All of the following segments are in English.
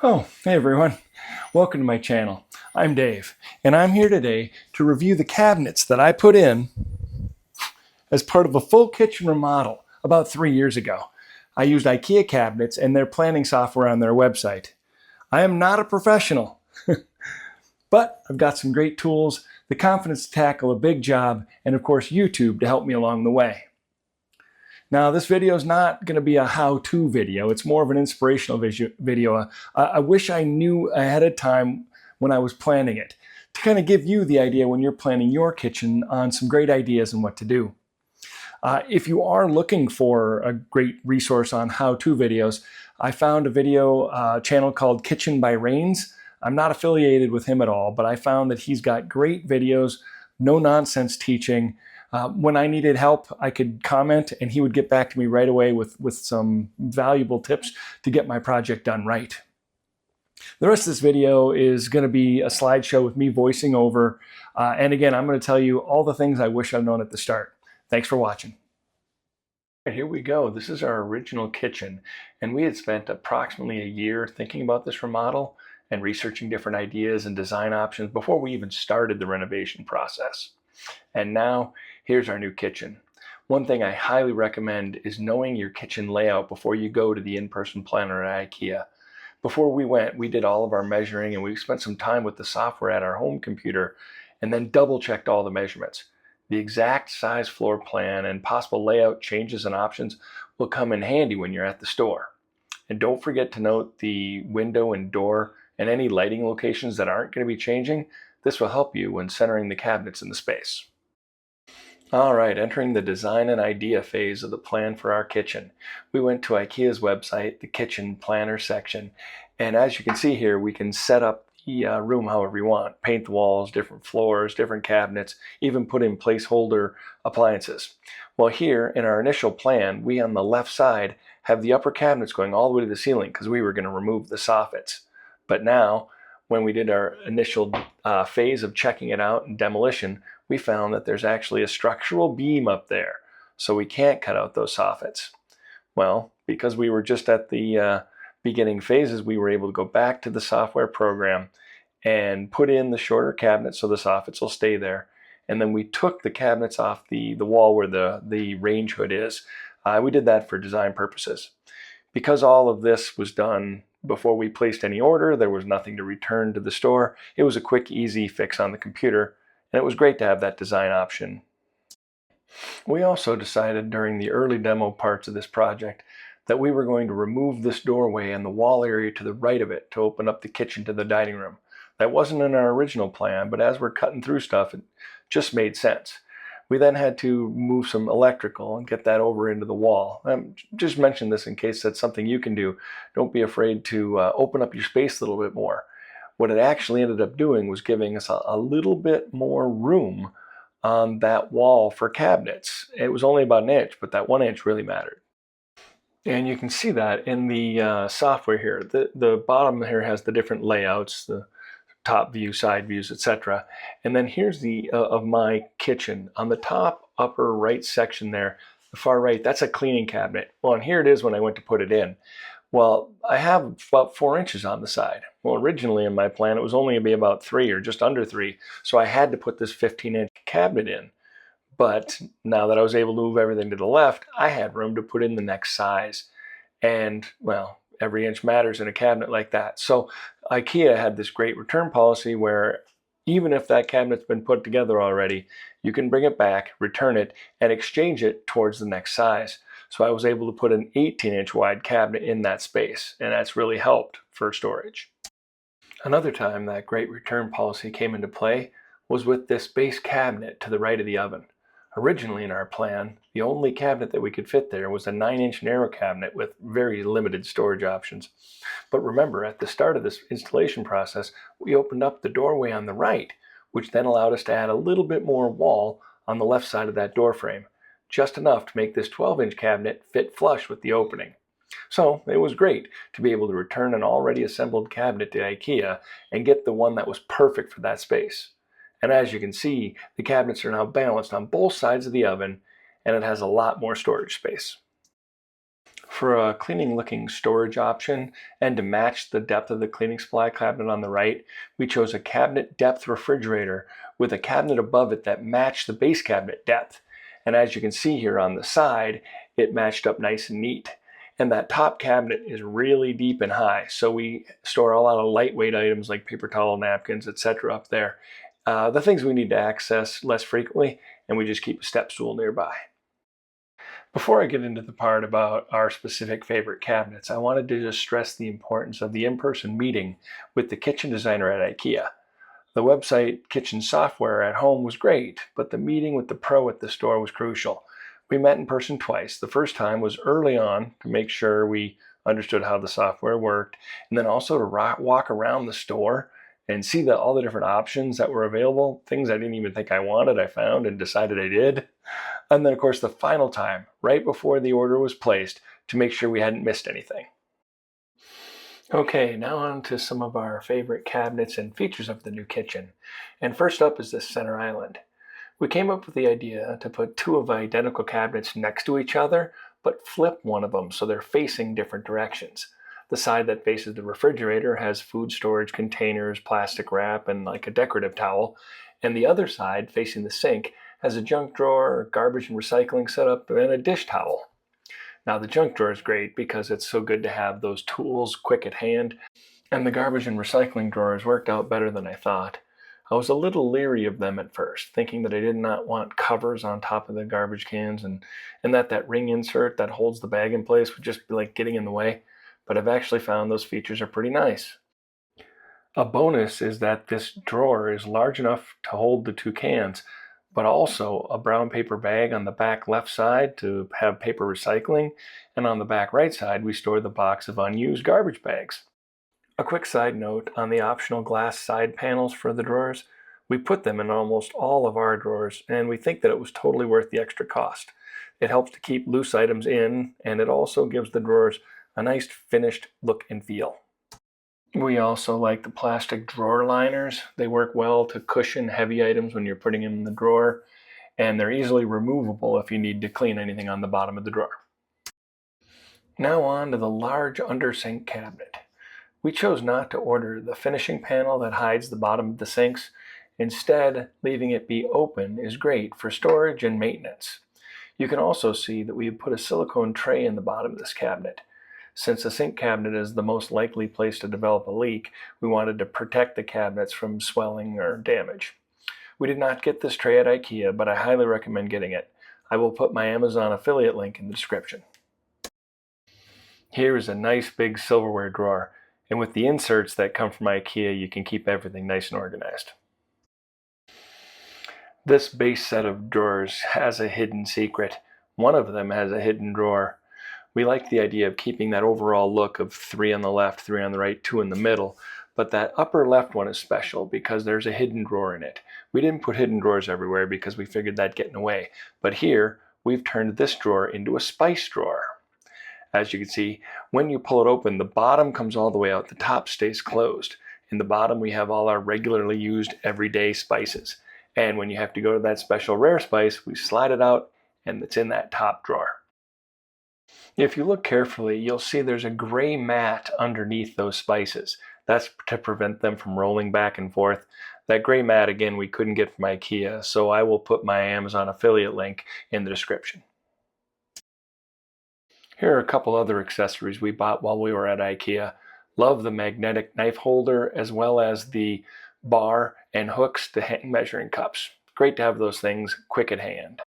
Oh, hey everyone. Welcome to my channel. I'm Dave, and I'm here today to review the cabinets that I put in as part of a full kitchen remodel about 3 years ago. I used IKEA cabinets and their planning software on their website. I am not a professional, but I've got some great tools, the confidence to tackle a big job, and of course YouTube to help me along the way. Now, this video is not going to be a how-to video. It's more of an inspirational video. I wish I knew ahead of time when I was planning it to kind of give you the idea when you're planning your kitchen on some great ideas and what to do. If you are looking for a great resource on how-to videos, I found a video channel called kitchenbyrannes. I'm not affiliated with him at all, but I found that he's got great videos, no nonsense teaching. When I needed help, I could comment and he would get back to me right away with some valuable tips to get my project done right. The rest of this video is going to be a slideshow with me voicing over. And again, I'm going to tell you all the things I wish I'd known at the start. Thanks for watching. Here we go. This is our original kitchen. And we had spent approximately a year thinking about this remodel and researching different ideas and design options before we even started the renovation process. And now, here's our new kitchen. One thing I highly recommend is knowing your kitchen layout before you go to the in-person planner at IKEA. Before we went, we did all of our measuring and we spent some time with the software at our home computer and then double-checked all the measurements. The exact size floor plan and possible layout changes and options will come in handy when you're at the store. And don't forget to note the window and door and any lighting locations that aren't going to be changing. This will help you when centering the cabinets in the space. All right, entering the design and idea phase of the plan for our kitchen. We went to IKEA's website, the kitchen planner section, and as you can see here, we can set up the room however you want. Paint the walls, different floors, different cabinets, even put in placeholder appliances. Well, here in our initial plan, we on the left side have the upper cabinets going all the way to the ceiling because we were going to remove the soffits. But now, when we did our initial phase of checking it out and demolition, we found that there's actually a structural beam up there, so we can't cut out those soffits. Well, because we were just at the beginning phases, we were able to go back to the software program and put in the shorter cabinet so the soffits will stay there. And then we took the cabinets off the wall where the range hood is. We did that for design purposes. Because all of this was done before we placed any order, there was nothing to return to the store. It was a quick, easy fix on the computer, and it was great to have that design option. We also decided during the early demo parts of this project that we were going to remove this doorway and the wall area to the right of it to open up the kitchen to the dining room. That wasn't in our original plan, but as we're cutting through stuff, it just made sense. We then had to move some electrical and get that over into the wall. Just mention this in case that's something you can do. Don't be afraid to open up your space a little bit more. What it actually ended up doing was giving us a little bit more room on that wall for cabinets. It was only about an inch, but that 1 inch really mattered. And you can see that in the software here. The bottom here has the different layouts, the top view, side views, etc. And then here's the of my kitchen. On the top upper right section there, the far right, that's a cleaning cabinet. Well, and here it is when I went to put it in. Well, I have about 4 inches on the side. Well, originally in my plan, it was only going to be about 3 or just under 3. So I had to put this 15-inch cabinet in. But now that I was able to move everything to the left, I had room to put in the next size. And, well, every inch matters in a cabinet like that. So IKEA had this great return policy where even if that cabinet's been put together already, you can bring it back, return it, and exchange it towards the next size. So I was able to put an 18-inch wide cabinet in that space, and that's really helped for storage. Another time that great return policy came into play was with this base cabinet to the right of the oven. Originally in our plan, the only cabinet that we could fit there was a 9-inch narrow cabinet with very limited storage options. But remember, at the start of this installation process, we opened up the doorway on the right, which then allowed us to add a little bit more wall on the left side of that door frame, just enough to make this 12-inch cabinet fit flush with the opening. So it was great to be able to return an already assembled cabinet to IKEA and get the one that was perfect for that space. And as you can see, the cabinets are now balanced on both sides of the oven, and it has a lot more storage space. For a cleaning looking storage option and to match the depth of the cleaning supply cabinet on the right, we chose a cabinet depth refrigerator with a cabinet above it that matched the base cabinet depth. And as you can see here on the side, it matched up nice and neat. And that top cabinet is really deep and high, so we store a lot of lightweight items like paper towel, napkins, etc. up there. The things we need to access less frequently, and we just keep a step stool nearby. Before I get into the part about our specific favorite cabinets, I wanted to just stress the importance of the in-person meeting with the kitchen designer at IKEA. The website kitchen software at home was great, but the meeting with the pro at the store was crucial. We met in person twice. The first time was early on to make sure we understood how the software worked, and then also to walk around the store and see all the different options that were available. Things I didn't even think I wanted, I found and decided I did. And then, of course, the final time, right before the order was placed, to make sure we hadn't missed anything. Okay, now on to some of our favorite cabinets and features of the new kitchen. And first up is this center island. We came up with the idea to put two of identical cabinets next to each other, but flip one of them so they're facing different directions. The side that faces the refrigerator has food storage containers, plastic wrap, and like a decorative towel. And the other side, facing the sink, has a junk drawer, garbage and recycling setup, and a dish towel. Now the junk drawer is great because it's so good to have those tools quick at hand, and the garbage and recycling drawers worked out better than I thought. I was a little leery of them at first, thinking that I did not want covers on top of the garbage cans and that ring insert that holds the bag in place would just be like getting in the way, but I've actually found those features are pretty nice. A bonus is that this drawer is large enough to hold the two cans, but also a brown paper bag on the back left side to have paper recycling, and on the back right side we store the box of unused garbage bags. A quick side note on the optional glass side panels for the drawers. We put them in almost all of our drawers, and we think that it was totally worth the extra cost. It helps to keep loose items in, and it also gives the drawers a nice finished look and feel. We also like the plastic drawer liners. They work well to cushion heavy items when you're putting them in the drawer, and they're easily removable if you need to clean anything on the bottom of the drawer. Now on to the large undersink cabinet. We chose not to order the finishing panel that hides the bottom of the sinks. Instead, leaving it be open is great for storage and maintenance. You can also see that we have put a silicone tray in the bottom of this cabinet. Since the sink cabinet is the most likely place to develop a leak, we wanted to protect the cabinets from swelling or damage. We did not get this tray at IKEA, but I highly recommend getting it. I will put my Amazon affiliate link in the description. Here is a nice big silverware drawer, and with the inserts that come from IKEA, you can keep everything nice and organized. This base set of drawers has a hidden secret. One of them has a hidden drawer. We like the idea of keeping that overall look of 3 on the left, 3 on the right, 2 in the middle, but that upper left one is special because there's a hidden drawer in it. We didn't put hidden drawers everywhere because we figured that'd get in the way, but here we've turned this drawer into a spice drawer. As you can see, when you pull it open, the bottom comes all the way out, the top stays closed. In the bottom we have all our regularly used everyday spices, and when you have to go to that special rare spice, we slide it out and it's in that top drawer. If you look carefully, you'll see there's a gray mat underneath those spices. That's to prevent them from rolling back and forth. That gray mat, again, we couldn't get from IKEA, so I will put my Amazon affiliate link in the description. Here are a couple other accessories we bought while we were at IKEA. Love the magnetic knife holder as well as the bar and hooks to hang measuring cups. Great to have those things quick at hand.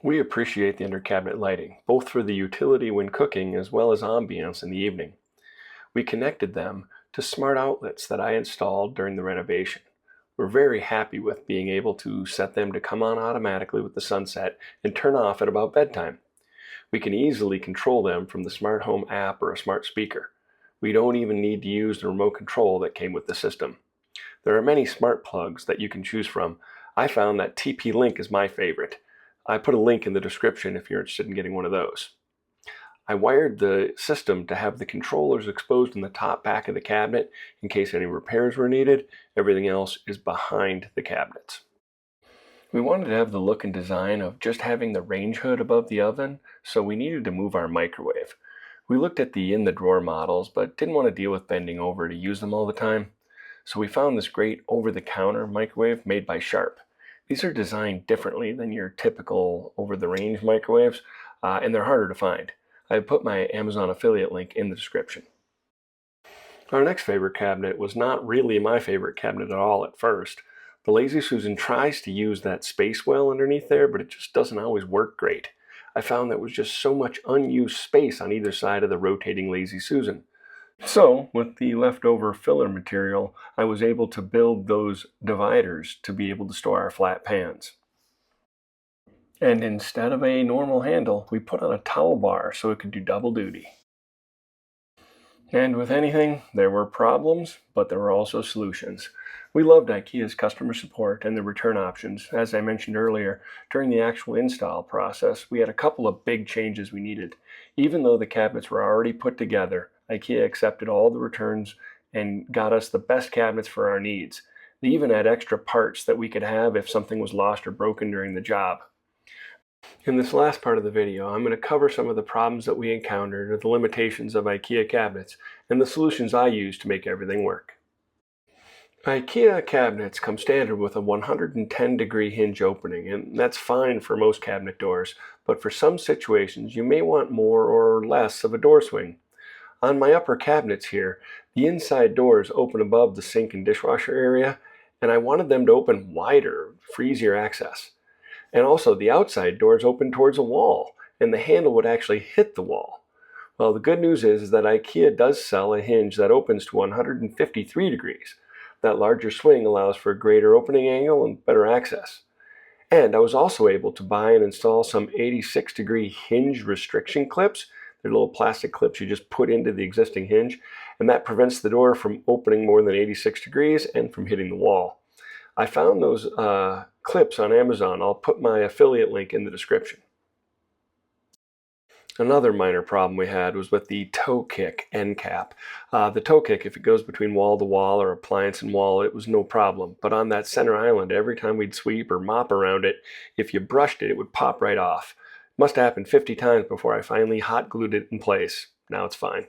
We appreciate the under cabinet lighting, both for the utility when cooking as well as ambiance in the evening. We connected them to smart outlets that I installed during the renovation. We're very happy with being able to set them to come on automatically with the sunset and turn off at about bedtime. We can easily control them from the smart home app or a smart speaker. We don't even need to use the remote control that came with the system. There are many smart plugs that you can choose from. I found that TP-Link is my favorite. I put a link in the description if you're interested in getting one of those. I wired the system to have the controllers exposed in the top back of the cabinet in case any repairs were needed. Everything else is behind the cabinets. We wanted to have the look and design of just having the range hood above the oven, so we needed to move our microwave. We looked at the in-the-drawer models, but didn't want to deal with bending over to use them all the time. So we found this great over-the-counter microwave made by Sharp. These are designed differently than your typical over-the-range microwaves, and they're harder to find. I put my Amazon affiliate link in the description. Our next favorite cabinet was not really my favorite cabinet at all at first. The Lazy Susan tries to use that space well underneath there, but it just doesn't always work great. I found there was just so much unused space on either side of the rotating Lazy Susan. So, with the leftover filler material, I was able to build those dividers to be able to store our flat pans. And instead of a normal handle, we put on a towel bar so it could do double duty. And with anything, there were problems, but there were also solutions. We loved IKEA's customer support and the return options. As I mentioned earlier, during the actual install process, we had a couple of big changes we needed. Even though the cabinets were already put together, IKEA accepted all the returns and got us the best cabinets for our needs. They even had extra parts that we could have if something was lost or broken during the job. In this last part of the video, I'm going to cover some of the problems that we encountered or the limitations of IKEA cabinets and the solutions I used to make everything work. IKEA cabinets come standard with a 110-degree hinge opening, and that's fine for most cabinet doors, but for some situations you may want more or less of a door swing. On my upper cabinets here, the inside doors open above the sink and dishwasher area, and I wanted them to open wider for easier access. And also the outside doors open towards a wall, and the handle would actually hit the wall. Well, the good news is that IKEA does sell a hinge that opens to 153 degrees. That larger swing allows for a greater opening angle and better access. And I was also able to buy and install some 86-degree hinge restriction clips. They're little plastic clips you just put into the existing hinge, and that prevents the door from opening more than 86 degrees and from hitting the wall. I found those clips on Amazon. I'll put my affiliate link in the description. Another minor problem we had was with the toe kick end cap. The toe kick, if it goes between wall to wall or appliance and wall, it was no problem. But on that center island, every time we'd sweep or mop around it, if you brushed it, it would pop right off. It must have happened 50 times before I finally hot glued it in place. Now it's fine.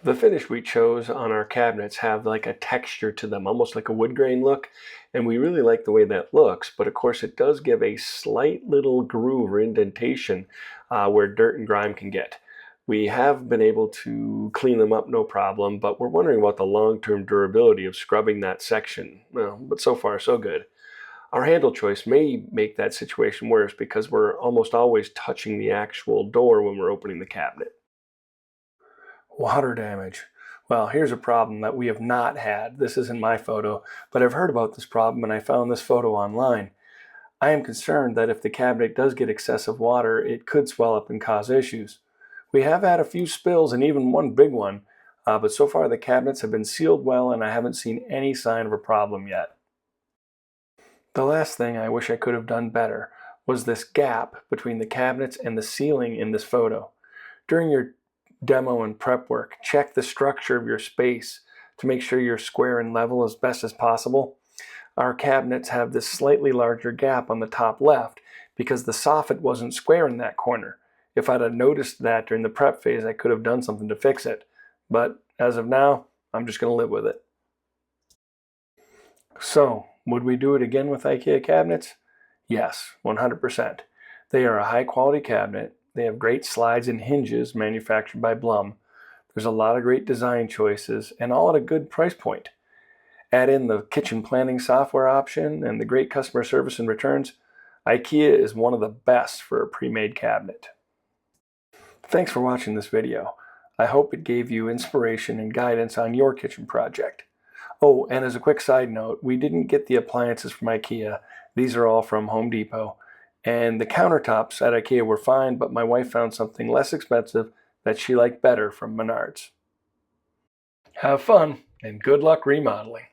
The finish we chose on our cabinets have like a texture to them, almost like a wood grain look, and we really like the way that looks, but of course it does give a slight little groove or indentation where dirt and grime can get. We have been able to clean them up no problem, but we're wondering about the long-term durability of scrubbing that section. Well, but so far so good. Our handle choice may make that situation worse because we're almost always touching the actual door when we're opening the cabinet. Water damage. Well, here's a problem that we have not had. This isn't my photo, but I've heard about this problem and I found this photo online. I am concerned that if the cabinet does get excessive water, it could swell up and cause issues. We have had a few spills and even one big one, but so far the cabinets have been sealed well and I haven't seen any sign of a problem yet. The last thing I wish I could have done better was this gap between the cabinets and the ceiling in this photo. During your demo and prep work, check the structure of your space to make sure you're square and level as best as possible. Our cabinets have this slightly larger gap on the top left because the soffit wasn't square in that corner. If I'd have noticed that during the prep phase, I could have done something to fix it. But as of now, I'm just going to live with it. So, would we do it again with IKEA cabinets? Yes, 100%. They are a high quality cabinet. They have great slides and hinges manufactured by Blum. There's a lot of great design choices and all at a good price point. Add in the kitchen planning software option and the great customer service and returns. IKEA is one of the best for a pre-made cabinet. Thanks for watching this video. I hope it gave you inspiration and guidance on your kitchen project. Oh, and as a quick side note, we didn't get the appliances from IKEA. These are all from Home Depot. And the countertops at IKEA were fine, but my wife found something less expensive that she liked better from Menards. Have fun and good luck remodeling.